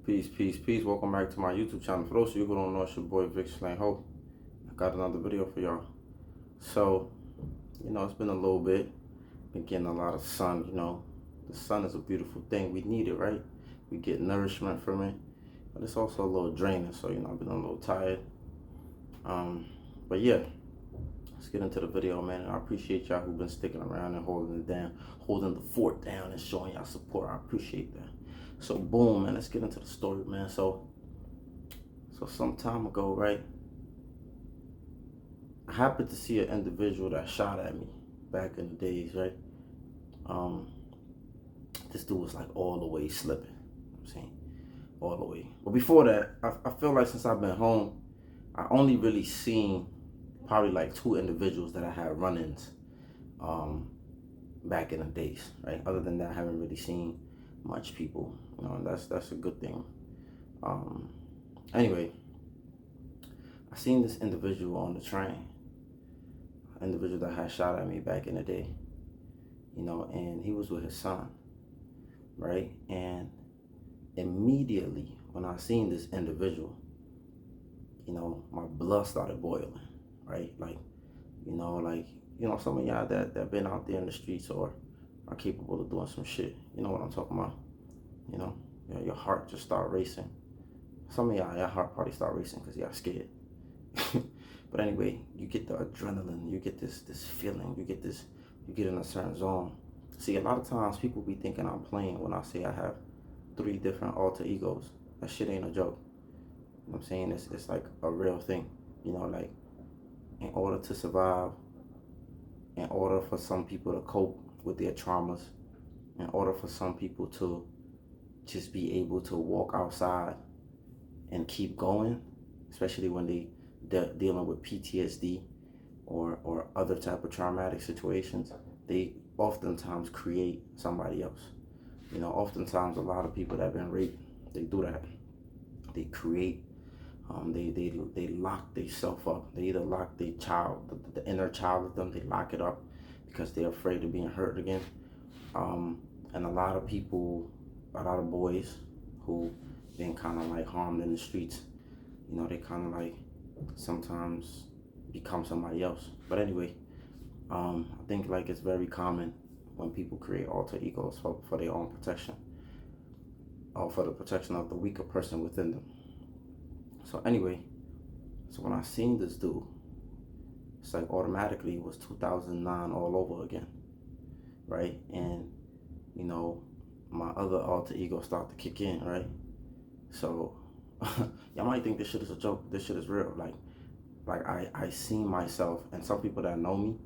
Peace, peace, peace. Welcome back to my YouTube channel. For those of you who don't know, it's your boy Vic Slang Hope. I got another video for y'all. So, it's been a little bit. Been getting a lot of sun, The sun is a beautiful thing. We need it, right? We get nourishment from it. But it's also a little draining, so, I've been a little tired. But yeah, let's get into the video, man. And I appreciate y'all who've been sticking around and holding it down, holding the fort down and showing y'all support. I appreciate that. So boom, man, let's get into the story, man. So some time ago, right, I happened to see an individual that shot at me back in the days, right? This dude was like all the way slipping, I'm saying, all the way. But before that, I feel like since I've been home, I only really seen probably like two individuals that I had run-ins back in the days, right? Other than that, I haven't really seen much people, and that's a good thing. Anyway, I seen this individual on the train, an individual that had shot at me back in the day, and he was with his son, right? And immediately when I seen this individual, my blood started boiling, right? Like, some of y'all that been out there in the streets or are capable of doing some shit, you know what I'm talking about. Your heart just start racing. Some of y'all, your heart probably start racing because y'all scared. But anyway, you get the adrenaline, you get this feeling, you get in a certain zone. See, a lot of times people be thinking I'm playing when I say I have 3 different alter egos. That shit ain't a joke. You know what I'm saying? It's like a real thing. Like, in order to survive, in order for some people to cope with their traumas, in order for some people to just be able to walk outside and keep going, especially when they're dealing with PTSD or other type of traumatic situations, they oftentimes create somebody else. Oftentimes a lot of people that have been raped, they do that. They create, they lock themselves up. They either lock their child, the inner child of them, they lock it up because they're afraid of being hurt again. And a lot of people, a lot of boys who been kind of like harmed in the streets, they kind of like sometimes become somebody else. But anyway, I think like it's very common when people create alter egos for their own protection, or for the protection of the weaker person within them. So anyway, so when I seen this dude, it's like automatically it was 2009 all over again, right? And my other alter ego start to kick in, right? So y'all might think this shit is a joke. This shit is real. Like I seen myself, and some people that know me,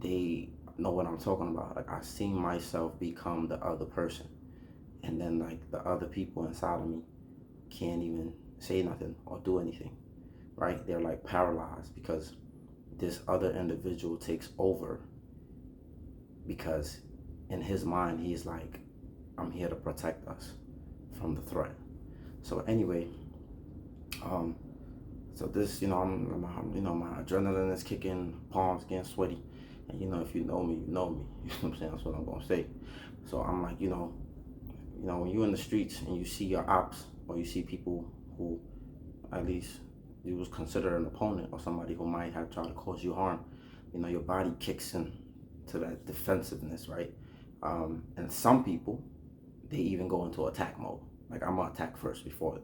they know what I'm talking about. Like, I seen myself become the other person, and then like the other people inside of me can't even say nothing or do anything, right? They're like paralyzed because this other individual takes over, because in his mind he's like, I'm here to protect us from the threat. So anyway, so this, I'm my adrenaline is kicking, palms getting sweaty, and if you know me, you know me. You know what I'm saying? That's what I'm gonna say. So I'm like, when you're in the streets and you see your ops, or you see people who at least you would consider an opponent or somebody who might have tried to cause you harm, your body kicks in to that defensiveness, right? And some people, they even go into attack mode. Like, I'm gonna attack first before,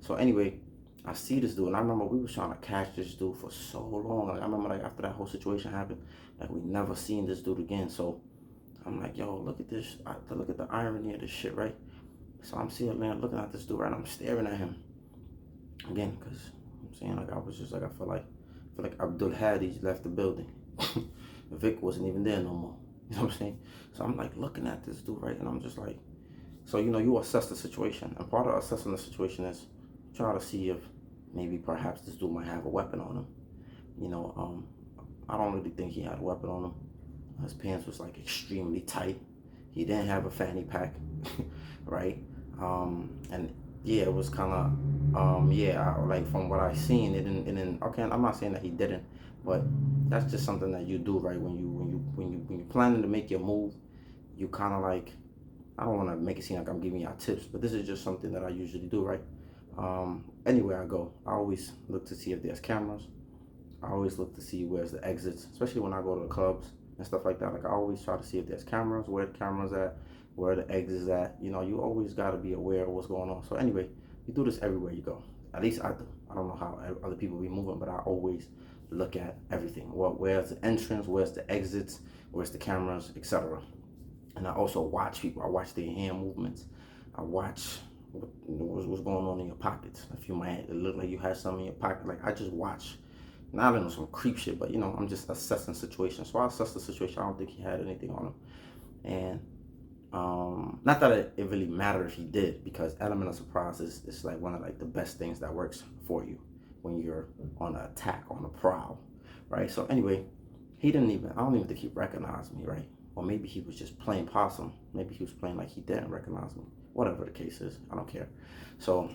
So anyway, I see this dude, and I remember we was trying to catch this dude for so long. Like, I remember, like, after that whole situation happened, like, we never seen this dude again. So I'm like, yo, look at this. Look at the irony of this shit, right? So I'm seeing, man, looking at this dude, right? I'm staring at him again, because I'm saying, like, I was just like, I feel like Abdul Hadi left the building. Vic wasn't even there no more. You know what I'm saying? So I'm like looking at this dude, right? And I'm just like, so you assess the situation, and part of assessing the situation is try to see if maybe perhaps this dude might have a weapon on him. I don't really think he had a weapon on him. His pants was like extremely tight. He didn't have a fanny pack, right? And yeah, it was kind of, like from what I seen, it didn't. Okay, I'm not saying that he didn't, but that's just something that you do, right? When you're planning to make your move, you kind of like I don't want to make it seem like I'm giving y'all tips, but this is just something that I usually do, right? Anywhere I go, I always look to see if there's cameras. I always look to see where's the exits, especially when I go to the clubs and stuff like that. Like I always try to see if there's cameras, where the cameras at, where the exits at. You know, you always got to be aware of what's going on. So anyway, you do this everywhere you go. At least I do. I don't know how other people be moving, but I always look at everything. Where's the entrance? Where's the exits? Where's the cameras, etc. And I also watch people. I watch their hand movements. I watch what's going on in your pockets. If you might look like you had something in your pocket, like I just watch. Not in some creep shit, but you know, I'm just assessing situations. So I assessed the situation. I don't think he had anything on him, and not that it really mattered if he did, because element of surprise is like one of like the best things that works for you when you're on an attack, on a prowl, right? So anyway, he didn't even. I don't even think he recognized me, right? Or maybe he was just playing possum. Maybe he was playing like he didn't recognize me. Whatever the case is, I don't care. So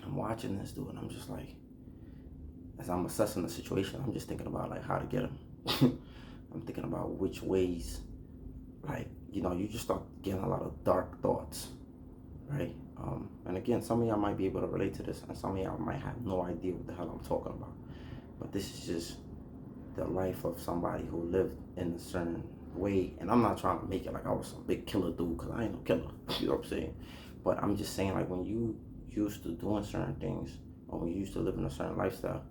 I'm watching this dude, and I'm just like, as I'm assessing the situation, I'm just thinking about like how to get him. I'm thinking about which ways, like, you know, you just start getting a lot of dark thoughts, right? And again, some of y'all might be able to relate to this, and some of y'all might have no idea what the hell I'm talking about. But this is just the life of somebody who lived in a certain way. And I'm not trying to make it like I was some big killer dude, because I ain't no killer, you know what I'm saying? But I'm just saying, like, when you used to doing certain things, or when you used to live in a certain lifestyle,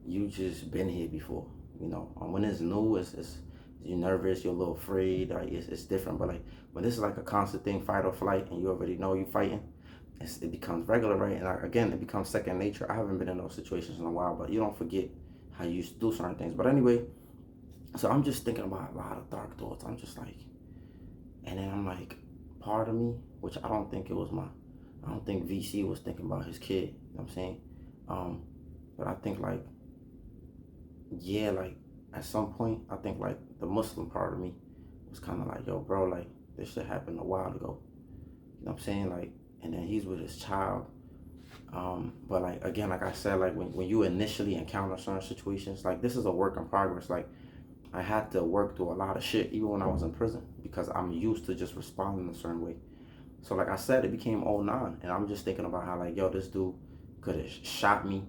you just been here before, you know. When it's new, it's you're nervous, you're a little afraid, right? It's different. But like when this is like a constant thing, fight or flight, and you already know you're fighting, it becomes regular, right? And again, it becomes second nature. I haven't been in those situations in a while, but you don't forget how you used to do certain things. But anyway, so I'm just thinking about a lot of dark thoughts. I'm just like, and then I'm like, part of me, which I don't think I don't think VC was thinking about his kid, you know what I'm saying? But I think like, yeah, like at some point, I think like the Muslim part of me was kind of like, yo, bro, like this shit happened a while ago. You know what I'm saying? Like, and then he's with his child. But like, again, like I said, like when you initially encounter certain situations, like this is a work in progress. Like I had to work through a lot of shit, even when I was in prison, because I'm used to just responding a certain way. So like I said, it became '09, and I'm just thinking about how like, yo, this dude could have shot me.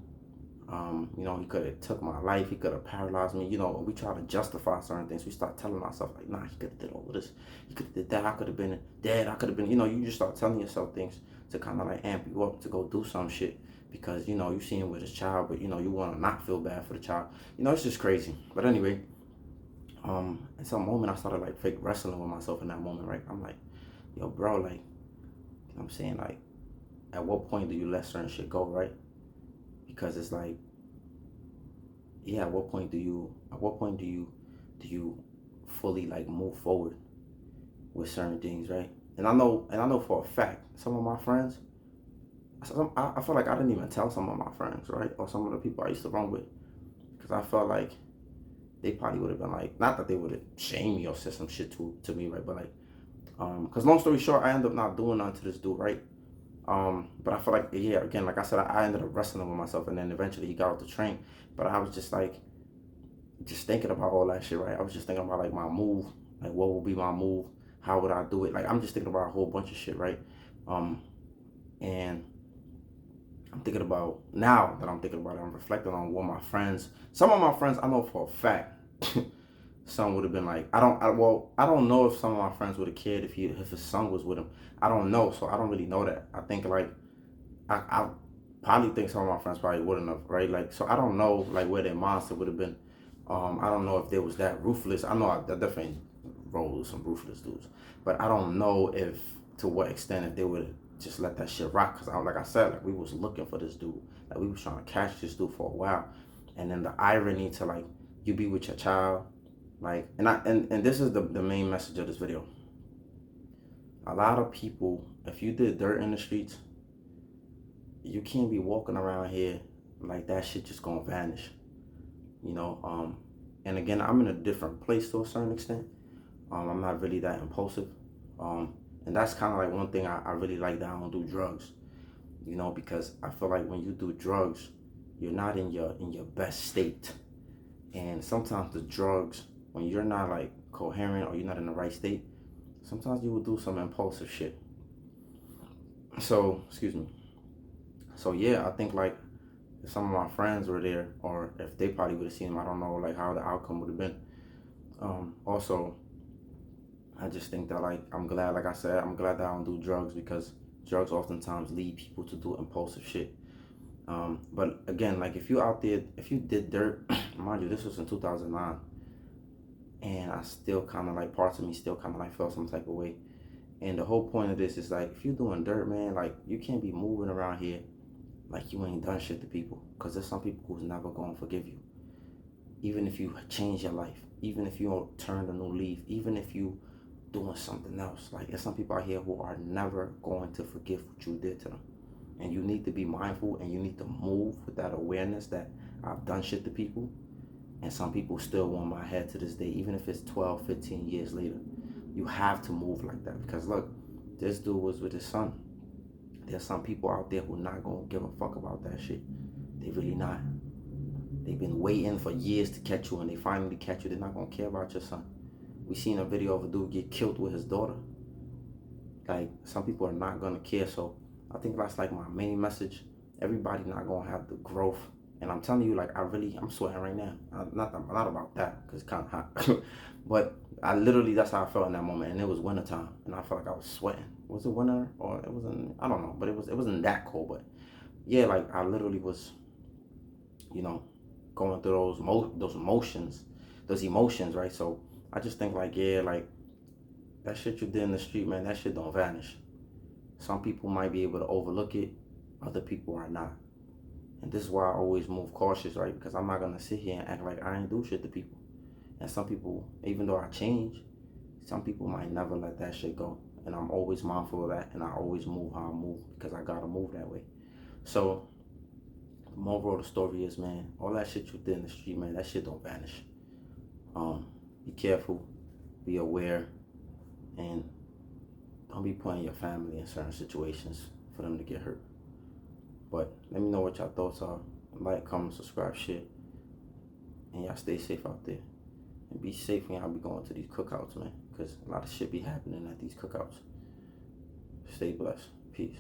You know, he could have took my life. He could have paralyzed me. You know, we try to justify certain things. We start telling ourselves like, nah, he could have did all of this. He could have did that. I could have been dead. I could have been, you know, you just start telling yourself things to kind of like amp you up to go do some shit because, you know, you see him with his child, but, you know, you want to not feel bad for the child. You know, it's just crazy. But anyway, at some moment I started like fake wrestling with myself in that moment, right? I'm like, yo, bro, like, you know what I'm saying? Like, at what point do you let certain shit go, right? Because it's like, yeah, at what point do you fully like move forward with certain things, right? And I know for a fact, some of my friends, I feel like I didn't even tell some of my friends, right? Or some of the people I used to run with, because I felt like they probably would have been like, not that they would have shamed me or said some shit to me, right? But like, because long story short, I ended up not doing nothing to this dude, right? But I feel like, yeah, again, like I said, I ended up wrestling with myself, and then eventually he got off the train. But I was just like, just thinking about all that shit, right? I was just thinking about like my move, like what would be my move, how would I do it? Like I'm just thinking about a whole bunch of shit, right? And I'm thinking about, now that I'm thinking about it, I'm reflecting on what my friends, some of my friends I know for a fact, some would have been like, I don't know if some of my friends would have cared if his son was with him. I don't know, so I don't really know that. I think like I probably think some of my friends probably wouldn't have, right? Like, so I don't know like where their mindset would have been. I don't know if they was that ruthless. I know I definitely rolled with some ruthless dudes, but I don't know if to what extent if they would just let that shit rock. Cause like I said, like we was looking for this dude, like we was trying to catch this dude for a while, and then the irony to like you be with your child, like, and this is the main message of this video. A lot of people, if you did dirt in the streets, you can't be walking around here like that shit just gonna vanish, you know. And again, I'm in a different place to a certain extent. I'm not really that impulsive, and that's kind of like one thing I really like, that I don't do drugs, you know, because I feel like when you do drugs, you're not in your best state, and sometimes the drugs, when you're not like coherent or you're not in the right state, sometimes you will do some impulsive shit. So, excuse me. So yeah, I think like if some of my friends were there, or if they probably would have seen him, I don't know like how the outcome would have been. Also, I just think that like I'm glad, like I said, I'm glad that I don't do drugs, because drugs oftentimes lead people to do impulsive shit. But again, like if you out there, if you did dirt, mind you, this was in 2009, and I still kind of like, parts of me still kind of like felt some type of way. And the whole point of this is like, if you're doing dirt, man, like you can't be moving around here like you ain't done shit to people, because there's some people who's never gonna forgive you, even if you change your life, even if you don't turn a new leaf, even if you doing something else. Like there's some people out here who are never going to forgive what you did to them. And you need to be mindful, and you need to move with that awareness that I've done shit to people, and some people still want my head to this day, even if it's 12, 15 years later. You have to move like that, because look, this dude was with his son. There's some people out there who not gonna give a fuck about that shit. They really not. They've been waiting for years to catch you, and they finally catch you. They're not gonna care about your son. We seen a video of a dude get killed with his daughter. Like, some people are not gonna care. So I think that's like my main message. Everybody not gonna have the growth. And I'm telling you, like, I'm sweating right now. Not about that, because it's kind of hot. But I literally, that's how I felt in that moment. And it was wintertime, and I felt like I was sweating. Was it winter, or it wasn't? I don't know. But it wasn't that cold. But yeah, like I literally was, you know, going through those emotions, right? So I just think like, yeah, like that shit you did in the street, man, that shit don't vanish. Some people might be able to overlook it, other people are not. And this is why I always move cautious, right? Because I'm not gonna sit here and act like I ain't do shit to people. And some people, even though I change, some people might never let that shit go. And I'm always mindful of that, and I always move how I move, because I gotta move that way. So the moral of the story is, man, all that shit you did in the street, man, that shit don't vanish. Be careful, be aware, and don't be putting your family in certain situations for them to get hurt. But let me know what y'all thoughts are. Like, comment, subscribe, shit. And y'all stay safe out there. And be safe when y'all be going to these cookouts, man. Because a lot of shit be happening at these cookouts. Stay blessed. Peace.